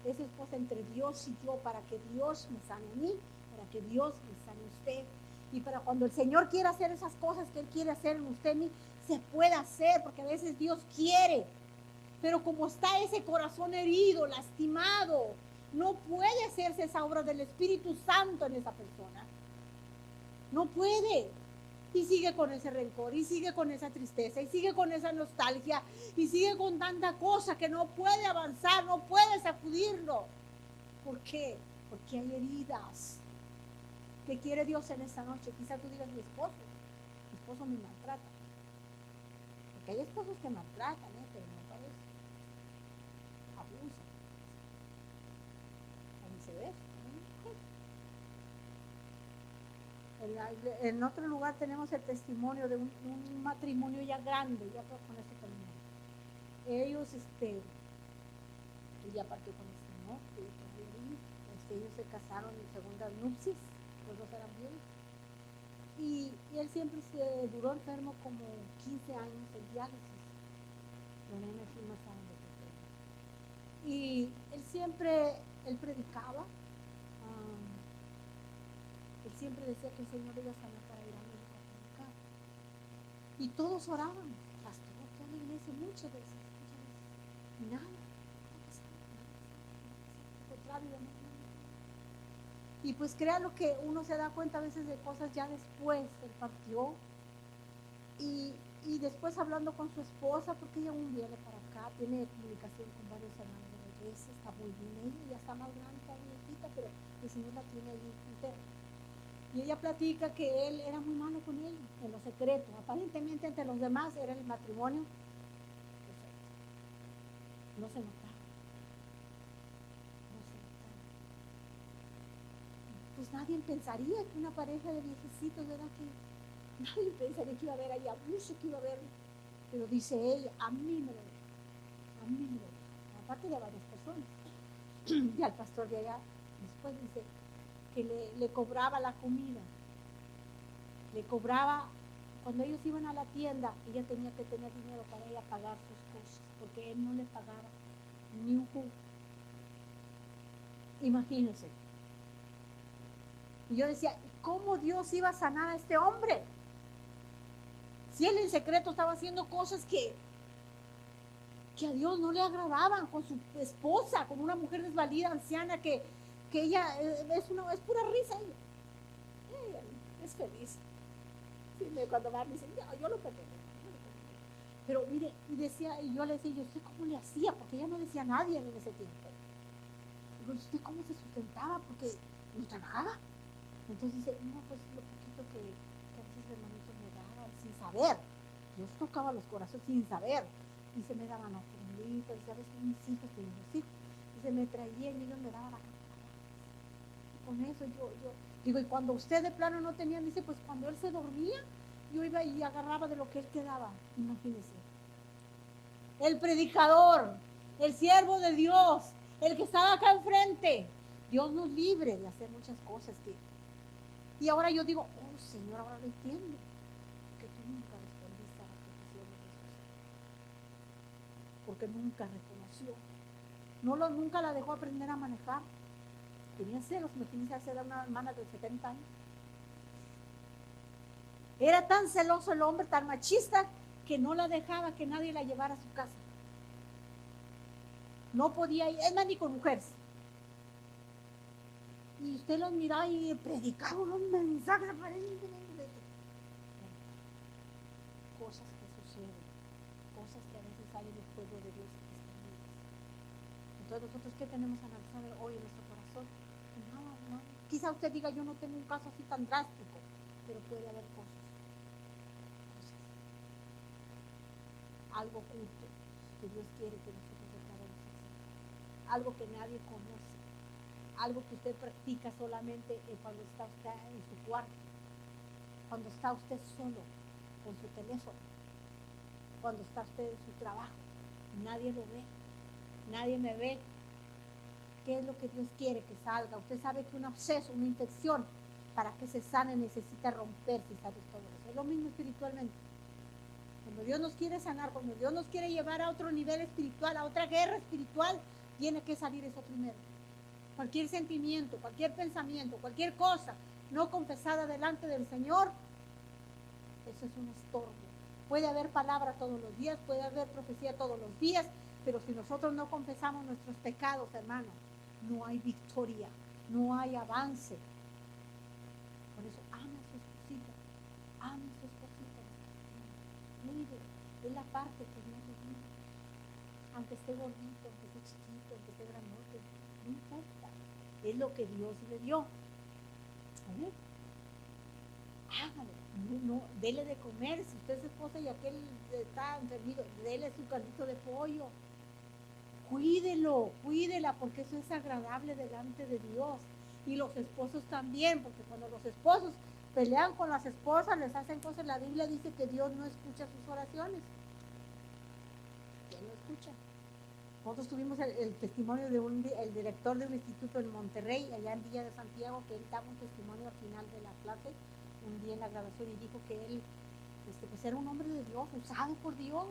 Eso es cosa entre Dios y yo, para que Dios me sane a mí, para que Dios me sane a usted. Y para cuando el Señor quiera hacer esas cosas que Él quiere hacer en usted, en mí, se puede hacer, porque a veces Dios quiere. Pero como está ese corazón herido, lastimado, no puede hacerse esa obra del Espíritu Santo en esa persona. No puede. Y sigue con ese rencor, y sigue con esa tristeza, y sigue con esa nostalgia, y sigue con tanta cosa que no puede avanzar, no puede sacudirlo. ¿Por qué? Porque hay heridas. ¿Qué quiere Dios en esta noche? Quizá tú digas, mi esposo me maltrata. Porque hay esposos que maltratan, pero no parece. Abusan. A viceversa. En otro lugar tenemos el testimonio de un matrimonio ya grande, ya con eso terminamos. Ellos, ya partió con el Señor, ellos se casaron en segundas nupcias, los dos eran bien. Y él siempre se duró enfermo como 15 años en diálisis. Los nenes no saben de qué. Y él predicaba. Él siempre decía que el Señor iba a sanar para ir a México a predicar. Y todos oraban, pastor, toda la iglesia, muchas veces. Y nada, y pues créalo que uno se da cuenta a veces de cosas ya después, él partió. Y después hablando con su esposa, porque ella aún viene para acá, tiene comunicación con varios hermanos de la iglesia, está muy bien, ella ya está más grande, está viejita, pero el Señor la tiene ahí entera. Y ella platica que él era muy malo con ella, en lo secreto. Aparentemente entre los demás era el matrimonio perfecto. No se notaba. Pues nadie pensaría que una pareja de viejecitos, ¿verdad? Que nadie pensaría que iba a haber ahí abuso, que iba a haber. Pero dice ella, a mí me lo dijo. Aparte de varias personas. Y al pastor de allá, después dice que le cobraba la comida. Le cobraba, cuando ellos iban a la tienda, ella tenía que tener dinero para ella pagar sus cosas, porque él no le pagaba ni un jugo. Imagínense. Y yo decía, ¿cómo Dios iba a sanar a este hombre? Si él en secreto estaba haciendo cosas que a Dios no le agradaban con su esposa, con una mujer desvalida, anciana, que ella es pura risa. Ella es feliz. Sí, cuando va, me dice, yo lo perdoné. Pero mire, y yo le decía, yo sé cómo le hacía, porque ella no decía a nadie en ese tiempo. Digo, ¿usted cómo se sustentaba? Porque no trabajaba. Entonces dice, no, pues lo poquito que a veces hermanitos me daban sin saber. Dios tocaba los corazones sin saber. Dice, me daban ofrenditas, dice, a veces mis hijos tenían los hijos. Dice, me traían y ellos me daban la campana. Con eso yo digo, y cuando usted de plano no tenía, dice, pues cuando él se dormía, yo iba y agarraba de lo que él quedaba. Imagínese. El predicador, el siervo de Dios, el que estaba acá enfrente. Dios nos libre de hacer muchas cosas que... Y ahora yo digo, oh Señor, ahora lo entiendo. Que tú nunca respondiste a la petición de Jesús. Porque nunca reconoció. Nunca la dejó aprender a manejar. Tenía celos, imagínense, era una hermana de 70 años. Era tan celoso el hombre, tan machista, que no la dejaba que nadie la llevara a su casa. No podía ir, es más, ni con mujeres. Y usted los miraba y predicaba unos mensajes aparentemente. Cosas que suceden, cosas que a veces salen del pueblo de Dios. Entonces nosotros, ¿qué tenemos a analizar hoy en nuestro corazón? No. Quizá usted diga, yo no tengo un caso así tan drástico, pero puede haber cosas. Algo oculto que Dios quiere que nosotros acabemos hacer. Algo que nadie conoce. Algo que usted practica solamente cuando está usted en su cuarto, cuando está usted solo con su teléfono, cuando está usted en su trabajo. Nadie lo ve, nadie me ve. ¿Qué es lo que Dios quiere que salga? Usted sabe que un absceso, una infección, para que se sane necesita romperse y salir todo eso. Es lo mismo espiritualmente. Cuando Dios nos quiere sanar, cuando Dios nos quiere llevar a otro nivel espiritual, a otra guerra espiritual, tiene que salir eso primero. Cualquier sentimiento, cualquier pensamiento, cualquier cosa no confesada delante del Señor, eso es un estorbo. Puede haber palabra todos los días, puede haber profecía todos los días, pero si nosotros no confesamos nuestros pecados, hermanos, no hay victoria, no hay avance. Por eso, ama a su esposita, ama a su esposita. Mire, es la parte que Dios le dio. Aunque esté gordito, aunque esté chiquito, aunque esté grandote, no importa. Es lo que Dios le dio. ¿Vale? Hágalo. No, dele de comer. Si usted es esposa y aquel está enfermido, dele su caldito de pollo. Cuídela, porque eso es agradable delante de Dios. Y los esposos también, porque cuando los esposos pelean con las esposas, les hacen cosas, la Biblia dice que Dios no escucha sus oraciones. ¿Quién lo escucha? Nosotros tuvimos el testimonio de el director de un instituto en Monterrey, allá en Villa de Santiago, que él daba un testimonio al final de la clase, un día en la grabación, y dijo que él pues era un hombre de Dios, usado por Dios,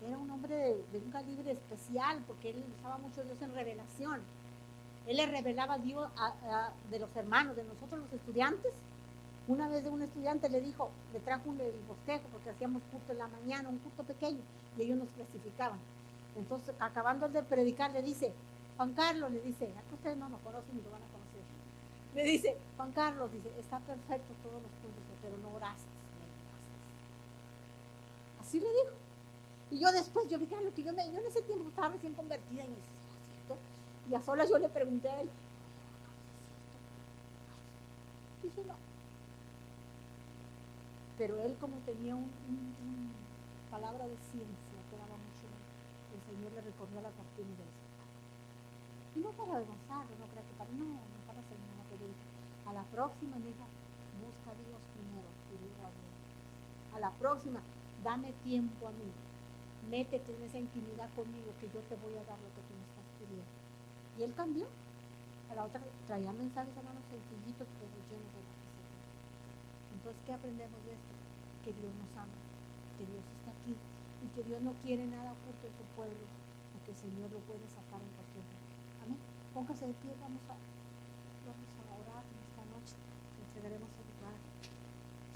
era un hombre de un calibre especial, porque él usaba mucho a Dios en revelación. Él le revelaba a Dios de los hermanos, de nosotros los estudiantes. Una vez de un estudiante le trajo el bosquejo, porque hacíamos culto en la mañana, un culto pequeño, y ellos nos clasificaban. Entonces, acabando de predicar, le dice, Juan Carlos, le dice, aquí ustedes no nos conocen ni lo van a conocer. Le dice, Juan Carlos, dice, está perfecto todos los puntos, pero no oraste. Así le dijo. Y yo después, yo dije, lo que yo en ese tiempo estaba recién convertida, y me dice, ¿cierto? Y a solas yo le pregunté a él, dice, no. Pero él, como tenía una palabra de ciencia, que daba mucho, el Señor le recorrió la cortina del cielo. Y no para avanzarlo, no para ser una periodista. A la próxima, mija, busca a Dios primero y diga a Dios. A la próxima, dame tiempo a mí. Métete en esa intimidad conmigo, que yo te voy a dar lo que tú me estás pidiendo. Y él cambió. A la otra traía mensajes, hermanos, sencillitos, pero llenos de la presencia. Entonces, ¿qué aprendemos de esto? Que Dios nos ama, que Dios está aquí y que Dios no quiere nada oculto en su pueblo, porque el Señor lo puede sacar en cualquier momento. Amén. Póngase de pie, vamos a orar en esta noche. Entregaremos el lugar.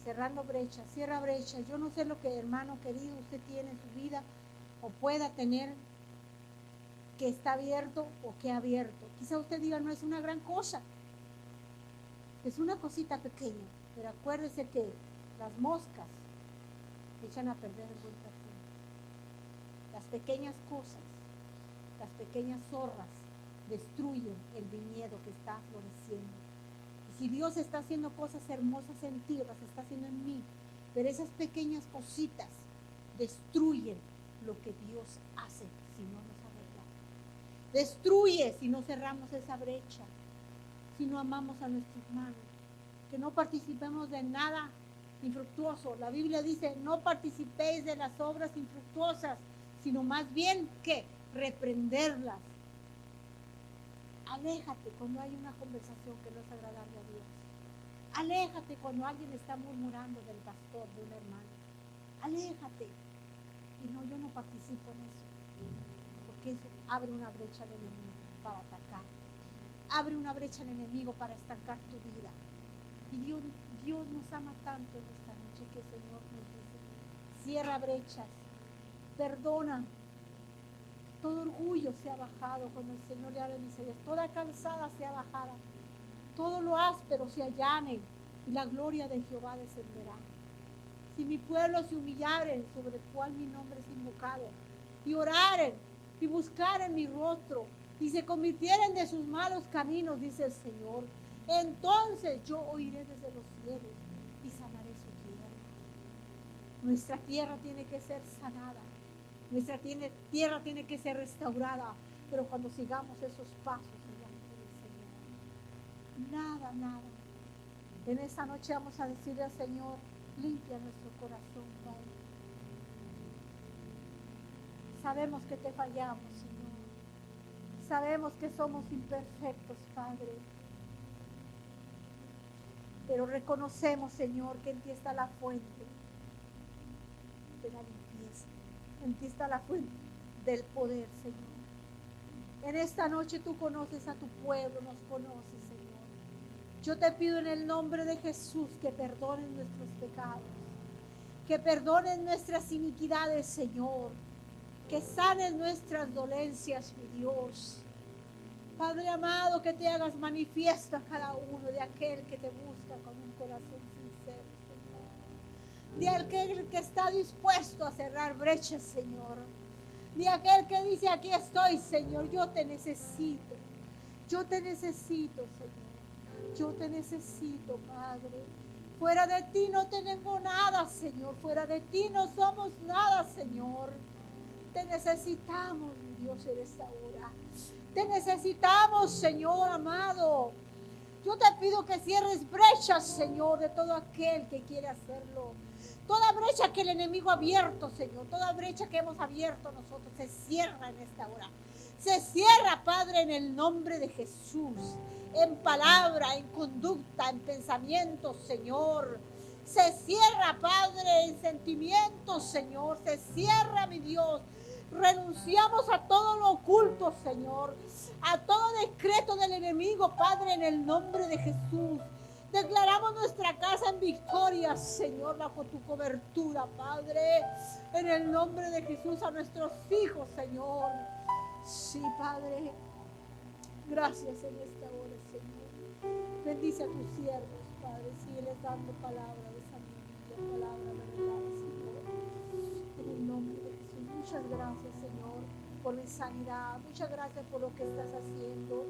cerrando brechas, cierra brechas. Yo no sé lo que, hermano querido, usted tiene en su vida o pueda tener que está abierto o que ha abierto. Quizá usted diga, no es una gran cosa, es una cosita pequeña, pero acuérdese que las moscas echan a perder el buen perfume. Las pequeñas cosas, las pequeñas zorras destruyen el viñedo que está floreciendo. Y si Dios está haciendo cosas hermosas en ti, las está haciendo en mí, pero esas pequeñas cositas destruyen lo que Dios hace si no nos arreglamos. Destruye si no cerramos esa brecha, si no amamos a nuestros hermanos, que no participemos de nada infructuoso. La Biblia dice, no participéis de las obras infructuosas, sino más bien que reprenderlas. Aléjate cuando hay una conversación que no es agradable a Dios. Aléjate cuando alguien está murmurando del pastor, de un hermano. Aléjate. Y no, yo no participo en eso, porque eso abre una brecha al enemigo para atacar. Abre una brecha al enemigo para estancar tu vida. Y Dios nos ama tanto en esta noche que el Señor nos dice, cierra brechas, perdona. Todo orgullo se ha bajado cuando el Señor le habla en Isaías. Toda calzada se ha bajado. Todo lo áspero se allane y la gloria de Jehová descenderá. Si mi pueblo se humillaren, sobre el cual mi nombre es invocado, y oraren y buscaren mi rostro y se convirtieren de sus malos caminos, dice el Señor, entonces yo oiré desde los cielos y sanaré su tierra. Nuestra tierra tiene que ser sanada. Nuestra tierra tiene que ser restaurada, pero cuando sigamos esos pasos del Señor, nada. En esta noche vamos a decirle al Señor, limpia nuestro corazón, Padre. Sabemos que te fallamos, Señor. Sabemos que somos imperfectos, Padre. Pero reconocemos, Señor, que en ti está la fuente de la limpieza. En ti está la fuente del poder, Señor. En esta noche tú conoces a tu pueblo, nos conoces, Señor. Yo te pido en el nombre de Jesús que perdones nuestros pecados, que perdones nuestras iniquidades, Señor, que sanes nuestras dolencias, mi Dios. Padre amado, que te hagas manifiesto a cada uno de aquel que te busca con un corazón sincero, Señor. De aquel que está dispuesto a cerrar brechas, Señor. De aquel que dice, aquí estoy, Señor, yo te necesito. Yo te necesito, Señor. Yo te necesito, Padre. Fuera de ti no tenemos nada, Señor. Fuera de ti no somos nada, Señor. Te necesitamos, mi Dios, en esta hora. Te necesitamos, Señor amado. Yo te pido que cierres brechas, Señor, de todo aquel que quiere hacerlo. Toda brecha que el enemigo ha abierto, Señor, toda brecha que hemos abierto nosotros, se cierra en esta hora. Se cierra, Padre, en el nombre de Jesús. En palabra, en conducta, en pensamientos, Señor. Se cierra, Padre, en sentimientos, Señor. Se cierra, mi Dios. Renunciamos a todo lo oculto, Señor. A todo decreto del enemigo, Padre, en el nombre de Jesús. Declaramos nuestra casa en victoria, Señor, bajo tu cobertura, Padre. En el nombre de Jesús, a nuestros hijos, Señor. Sí, Padre. Gracias en esta hora, Señor. Bendice a tus siervos, Padre. Sígueles dando palabra de sabiduría, palabra de verdad, Señor. En el nombre de Jesús. Muchas gracias, Señor, por mi sanidad. Muchas gracias por lo que estás haciendo.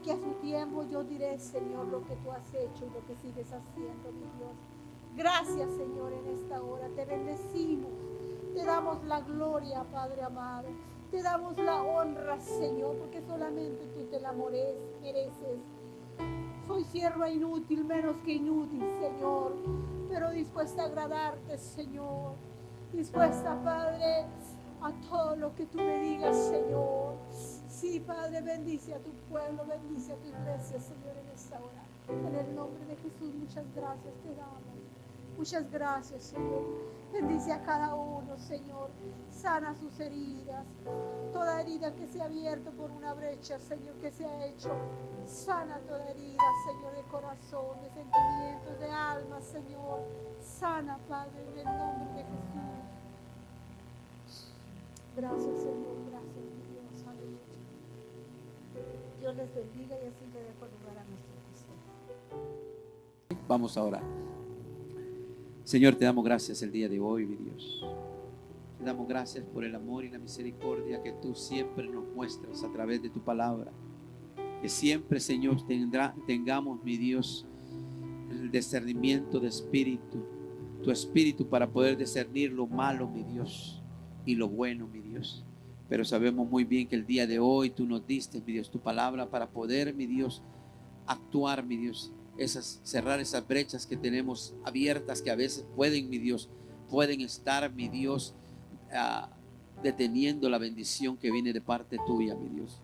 Que a su tiempo yo diré, Señor, lo que tú has hecho y lo que sigues haciendo, mi Dios. Gracias, Señor, en esta hora. Te bendecimos. Te damos la gloria, Padre amado. Te damos la honra, Señor, porque solamente tú te la mereces. Soy sierva inútil, menos que inútil, Señor, pero dispuesta a agradarte, Señor. Dispuesta, Padre, a todo lo que tú me digas, Señor. Sí, Padre, bendice a tu pueblo, bendice a tu iglesia, Señor, en esta hora. En el nombre de Jesús, muchas gracias te damos. Muchas gracias, Señor. Bendice a cada uno, Señor. Sana sus heridas. Toda herida que se ha abierto por una brecha, Señor, que se ha hecho. Sana toda herida, Señor, de corazón, de sentimientos, de alma, Señor. Sana, Padre, en el nombre de Jesús. Gracias, Señor. Gracias, mi Dios. Aleluya. Dios les bendiga y así le dejo lugar a nuestro Cristo. Vamos ahora. Señor, te damos gracias el día de hoy, mi Dios. Te damos gracias por el amor y la misericordia que tú siempre nos muestras a través de tu palabra. Que siempre, Señor, tengamos, mi Dios, el discernimiento de espíritu, tu espíritu para poder discernir lo malo, mi Dios, y lo bueno, mi Dios. Pero sabemos muy bien que el día de hoy tú nos diste, mi Dios, tu palabra para poder, mi Dios, actuar, mi Dios, cerrar esas brechas que tenemos abiertas, que a veces pueden, mi Dios, pueden estar, mi Dios, deteniendo la bendición que viene de parte tuya, mi Dios.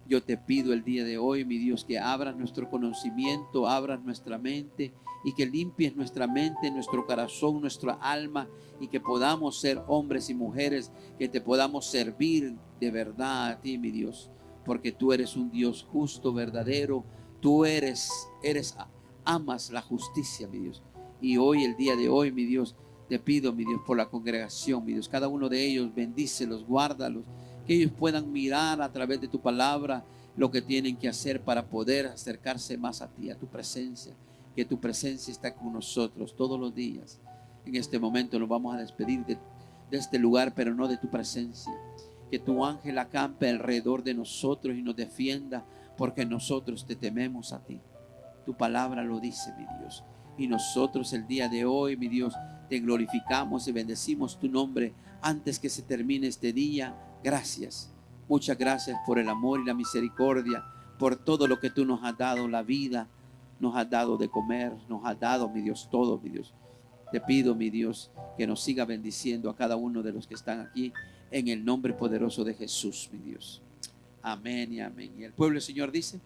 Yo te pido el día de hoy, mi Dios, que abras nuestro conocimiento, abras nuestra mente y que limpies nuestra mente, nuestro corazón, nuestra alma, y que podamos ser hombres y mujeres que te podamos servir de verdad a ti, mi Dios, porque tú eres un Dios justo, verdadero. Tú amas la justicia, mi Dios. Y hoy, el día de hoy, mi Dios, te pido, mi Dios, por la congregación, mi Dios, cada uno de ellos, bendícelos, guárdalos, que ellos puedan mirar a través de tu palabra lo que tienen que hacer para poder acercarse más a ti, a tu presencia, que tu presencia está con nosotros todos los días. En este momento nos vamos a despedir de este lugar, pero no de tu presencia. Que tu ángel acampe alrededor de nosotros y nos defienda, porque nosotros te tememos a ti. Tu palabra lo dice, mi Dios. Y nosotros el día de hoy, mi Dios, te glorificamos y bendecimos tu nombre antes que se termine este día. Gracias. Muchas gracias por el amor y la misericordia, por todo lo que tú nos has dado, la vida, nos has dado de comer, nos has dado, mi Dios, todo, mi Dios. Te pido, mi Dios, que nos siga bendiciendo a cada uno de los que están aquí, en el nombre poderoso de Jesús, mi Dios. Amén y amén. Y el pueblo del Señor dice...